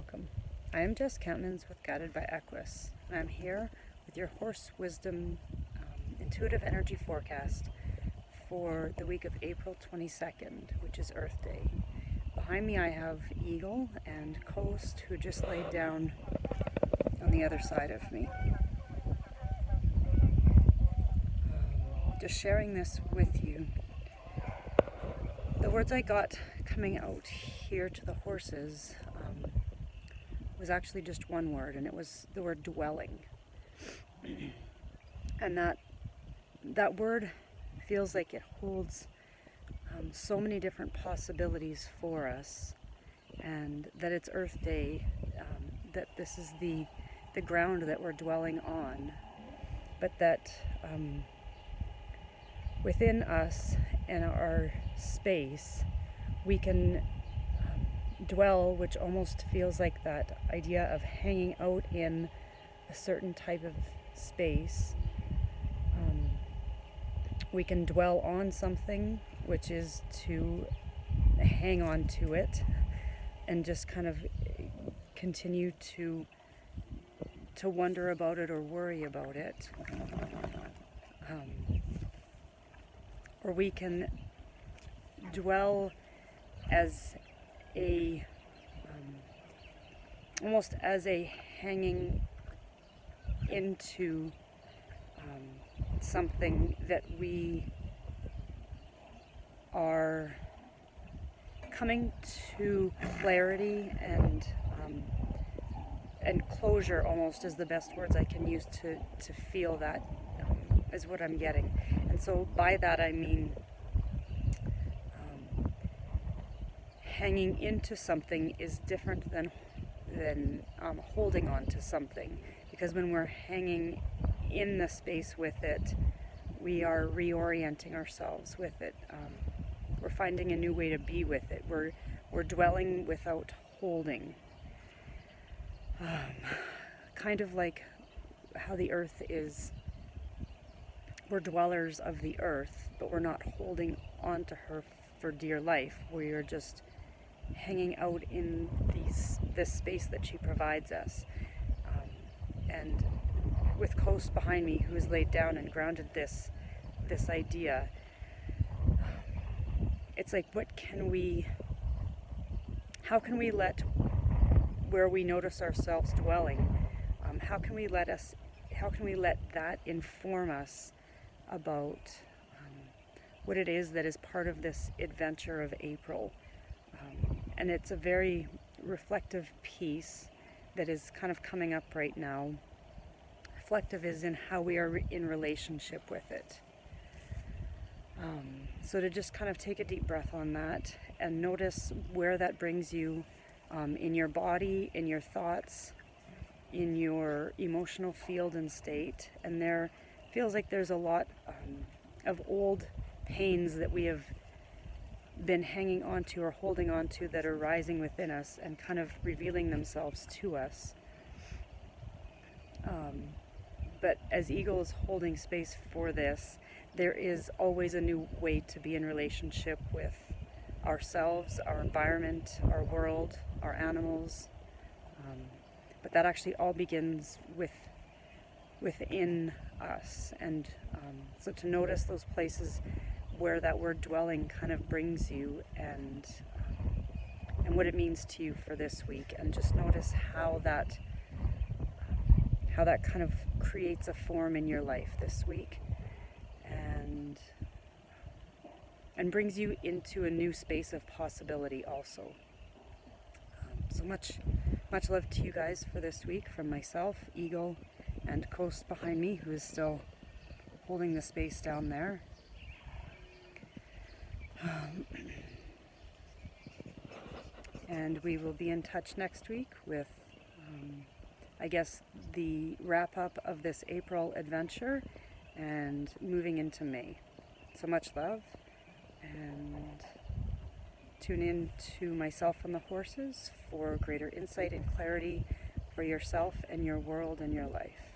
welcome. I am Jess Countenance with Guided by Equus, and I'm here with your Horse Wisdom Intuitive Energy Forecast for the week of April 22nd, which is Earth Day. Behind me I have Eagle and Coast, who just laid down on the other side of me. Just sharing this with you. The words I got coming out here to the horses was actually just one word, and it was the word dwelling. And that word feels like it holds so many different possibilities for us, and that it's Earth Day, that this is the ground that we're dwelling on, but that within us and our space we can dwell, which almost feels like that idea of hanging out in a certain type of space. We can dwell on something, which is to hang on to it and just kind of continue to wonder about it or worry about it. Or we can dwell as a almost as a hanging into something that we are coming to clarity and closure, almost is the best words I can use to feel that is what I'm getting. And so by that I mean hanging into something is different than holding on to something, because when we're hanging in the space with it, we are reorienting ourselves with it. We're finding a new way to be with it. We're dwelling without holding. Kind of like how the earth is. We're dwellers of the earth, but we're not holding on to her for dear life. We are just hanging out in this space that she provides us. And with Coast behind me, who has laid down and grounded this idea, it's like, how can we let where we notice ourselves dwelling, how can we let that inform us about what it is that is part of this adventure of April. And it's a very reflective piece that is kind of coming up right now. Reflective is in how we are in relationship with it. So to just kind of take a deep breath on that and notice where that brings you in your body, in your thoughts, in your emotional field and state. And there feels like there's a lot of old pains that we have been hanging on to or holding on to that are rising within us and kind of revealing themselves to us. But as Eagle is holding space for this, there is always a new way to be in relationship with ourselves, our environment, our world, our animals. But that actually all begins within us. And so to notice those places where that word dwelling kind of brings you, and what it means to you for this week, and just notice how that kind of creates a form in your life this week, and brings you into a new space of possibility also. So much love to you guys for this week from myself, Eagle, and Coast behind me, who is still holding the space down there. And we will be in touch next week with, I guess, the wrap-up of this April adventure and moving into May. So much love, and tune in to myself and the horses for greater insight and clarity for yourself and your world and your life.